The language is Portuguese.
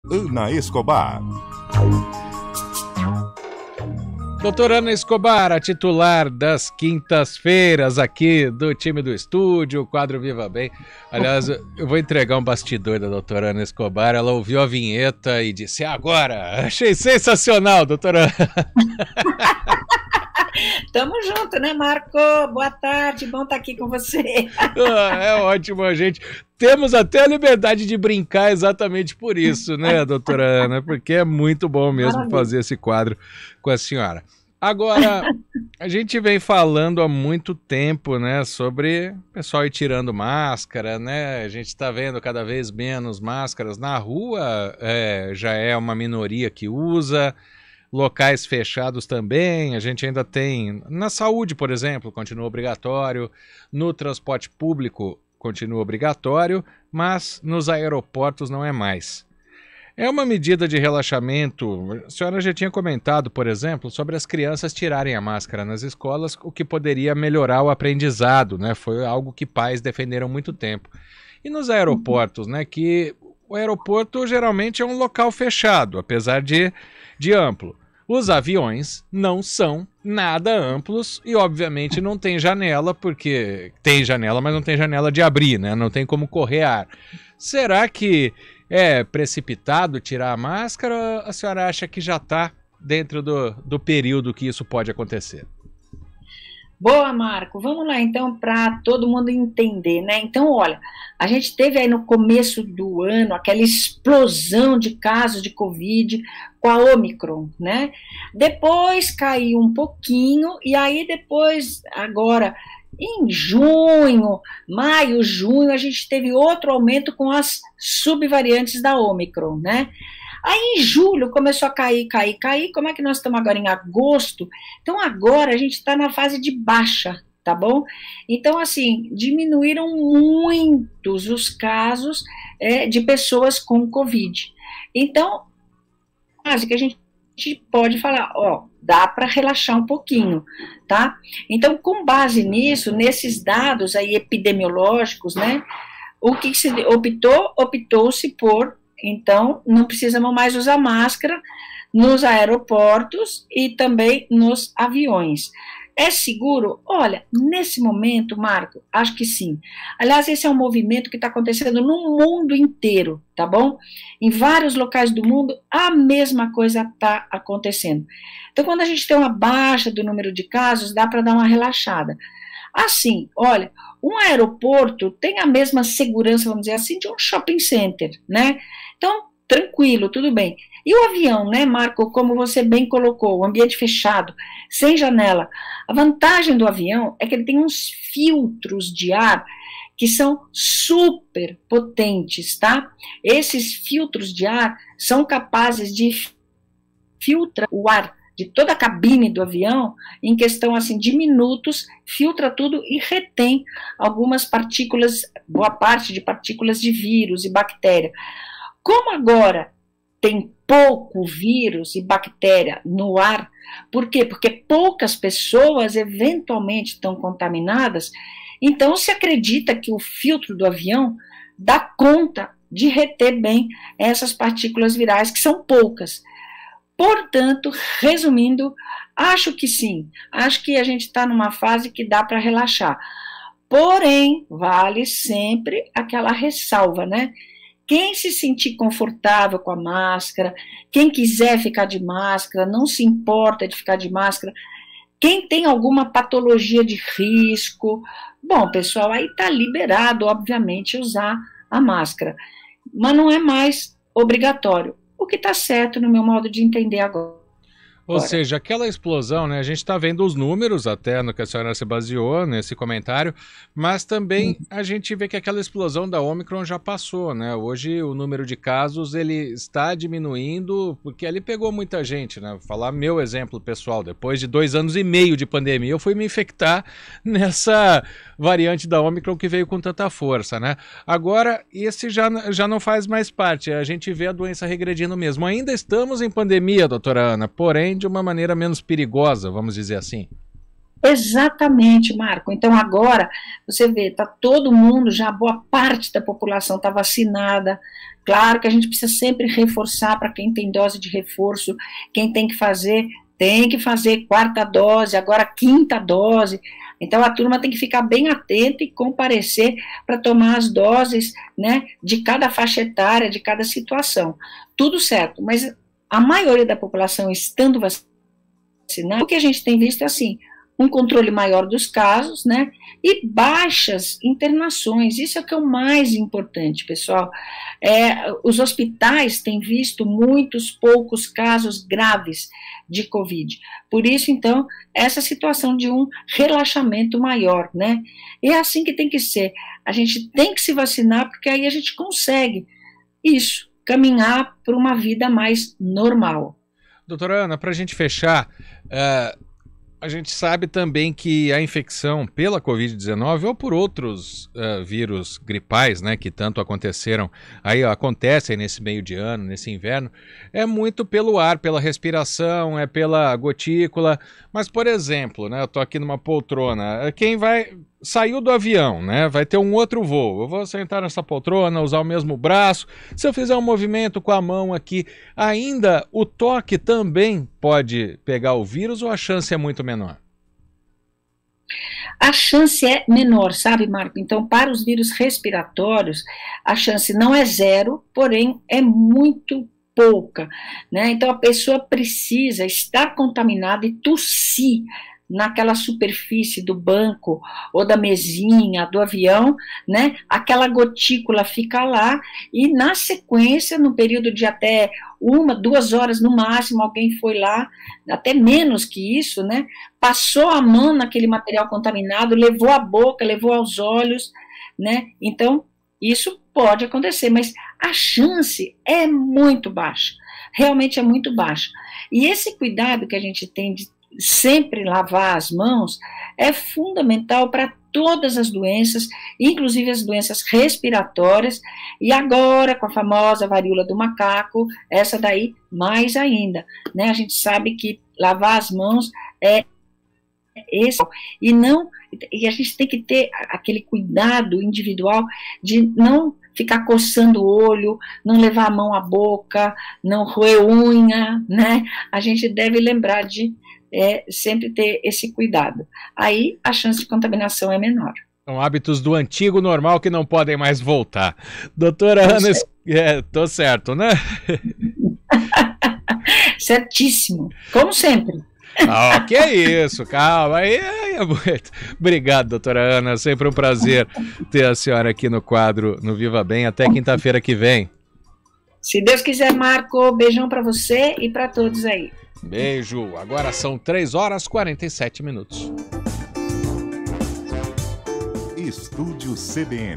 Ana Escobar. Doutora Ana Escobar, a titular das quintas-feiras aqui do time do estúdio, o quadro Viva Bem. Aliás, eu vou entregar um bastidor da doutora Ana Escobar. Ela ouviu a vinheta e disse: agora! Achei sensacional, doutora Ana. Tamo junto, né, Marco? Boa tarde, bom estar aqui com você. É ótimo, a gente. Temos até a liberdade de brincar exatamente por isso, né, doutora Ana? Porque é muito bom mesmo fazer esse quadro com a senhora. Agora, a gente vem falando há muito tempo, né, sobre o pessoal ir tirando máscara, né? A gente está vendo cada vez menos máscaras na rua, já é uma minoria que usa. Locais fechados também, a gente ainda tem, na saúde, por exemplo, continua obrigatório, no transporte público continua obrigatório, mas nos aeroportos não é mais. É uma medida de relaxamento. A senhora já tinha comentado, por exemplo, sobre as crianças tirarem a máscara nas escolas, o que poderia melhorar o aprendizado, né? Foi algo que pais defenderam há muito tempo. E nos aeroportos, né, que o aeroporto geralmente é um local fechado, apesar de amplo. Os aviões não são nada amplos e, obviamente, não tem janela, porque tem janela, mas não tem janela de abrir, né? Não tem como correr ar. Será que é precipitado tirar a máscara ou a senhora acha que já está dentro do período que isso pode acontecer? Boa, Marco. Vamos lá, então, para todo mundo entender, né? Então, olha, a gente teve aí no começo do ano aquela explosão de casos de Covid com a Omicron, né? Depois caiu um pouquinho e aí depois, agora, em junho, maio, junho, a gente teve outro aumento com as subvariantes da Omicron, né? Aí em julho começou a cair. Como é que nós estamos agora em agosto? Então agora a gente está na fase de baixa, tá bom? Então assim, diminuíram muitos os casos de pessoas com Covid. Então, quase que a gente pode falar, ó, dá para relaxar um pouquinho, tá? Então, com base nisso, nesses dados aí epidemiológicos, né, o que se optou-se por, então, não precisamos mais usar máscara nos aeroportos e também nos aviões. É seguro? Olha, nesse momento, Marco, acho que sim. Aliás, esse é um movimento que está acontecendo no mundo inteiro, tá bom? Em vários locais do mundo, a mesma coisa está acontecendo. Então, quando a gente tem uma baixa do número de casos, dá para dar uma relaxada. Assim, olha, um aeroporto tem a mesma segurança, vamos dizer assim, de um shopping center, né? Então, tranquilo, tudo bem. E o avião, né, Marco, como você bem colocou, o ambiente fechado, sem janela. A vantagem do avião é que ele tem uns filtros de ar que são super potentes, tá? Esses filtros de ar são capazes de filtrar o ar de toda a cabine do avião, em questão assim de minutos, filtra tudo e retém algumas partículas, boa parte de partículas de vírus e bactéria. Como agora tem pouco vírus e bactéria no ar, por quê? Porque poucas pessoas eventualmente estão contaminadas, então se acredita que o filtro do avião dá conta de reter bem essas partículas virais, que são poucas. Portanto, resumindo, acho que sim, acho que a gente está numa fase que dá para relaxar. Porém, vale sempre aquela ressalva, né? Quem se sentir confortável com a máscara, quem quiser ficar de máscara, não se importa de ficar de máscara, quem tem alguma patologia de risco, bom, pessoal, aí está liberado, obviamente, usar a máscara, mas não é mais obrigatório. O que está certo no meu modo de entender agora. Ou seja, aquela explosão, né? A gente está vendo os números, até no que a senhora se baseou nesse comentário, mas também a gente vê que aquela explosão da Omicron já passou, né? Hoje o número de casos ele está diminuindo, porque ali pegou muita gente, né? Vou falar meu exemplo pessoal, depois de 2 anos e meio de pandemia, eu fui me infectar nessa variante da Omicron que veio com tanta força, né? Agora, esse já não faz mais parte, a gente vê a doença regredindo mesmo. Ainda estamos em pandemia, doutora Ana, porém de uma maneira menos perigosa, vamos dizer assim. Exatamente, Marco. Então agora, você vê, está todo mundo, já boa parte da população está vacinada, Claro que a gente precisa sempre reforçar para quem tem dose de reforço, quem tem que fazer 4ª dose, agora 5ª dose. Então a turma tem que ficar bem atenta e comparecer para tomar as doses, né, de cada faixa etária, de cada situação. Tudo certo, mas a maioria da população estando vacinada, o que a gente tem visto é assim, um controle maior dos casos, né, e baixas internações, isso é o que é o mais importante, pessoal. Os hospitais têm visto poucos casos graves de Covid, por isso, então, essa situação de um relaxamento maior, né, é assim que tem que ser, a gente tem que se vacinar, porque aí a gente consegue isso, caminhar para uma vida mais normal. Doutora Ana, para a gente fechar, a gente sabe também que a infecção pela Covid-19 ou por outros vírus gripais, né, que tanto acontecem nesse meio de ano, nesse inverno, é muito pelo ar, pela respiração, é pela gotícula. Mas, por exemplo, né, eu tô aqui numa poltrona, saiu do avião, né, vai ter um outro voo, eu vou sentar nessa poltrona, usar o mesmo braço, se eu fizer um movimento com a mão aqui, ainda o toque também pode pegar o vírus ou a chance é muito menor? A chance é menor, sabe, Marco? Então, para os vírus respiratórios, a chance não é zero, porém é muito pouca, né? Então, a pessoa precisa estar contaminada e tossir naquela superfície do banco ou da mesinha, do avião, né, aquela gotícula fica lá e na sequência, no período de até 1-2 horas no máximo, alguém foi lá, até menos que isso, né, passou a mão naquele material contaminado, levou à boca, levou aos olhos, né, então isso pode acontecer, mas a chance é muito baixa, realmente é muito baixa, e esse cuidado que a gente tem de sempre lavar as mãos é fundamental para todas as doenças, inclusive as doenças respiratórias, e agora com a famosa varíola do macaco, essa daí mais ainda, né? A gente sabe que lavar as mãos é esse, e a gente tem que ter aquele cuidado individual de não ficar coçando o olho, não levar a mão à boca, não roer unha, né? A gente deve lembrar de sempre ter esse cuidado. Aí a chance de contaminação é menor. São hábitos do antigo normal que não podem mais voltar. Doutora Ana, tô certo, né? Certíssimo, como sempre. Que isso, calma. Obrigado, doutora Ana, sempre um prazer ter a senhora aqui no quadro no Viva Bem. Até quinta-feira que vem. Se Deus quiser, Marco, beijão para você e para todos aí. Beijo. Agora são 3h47. Estúdio CBN.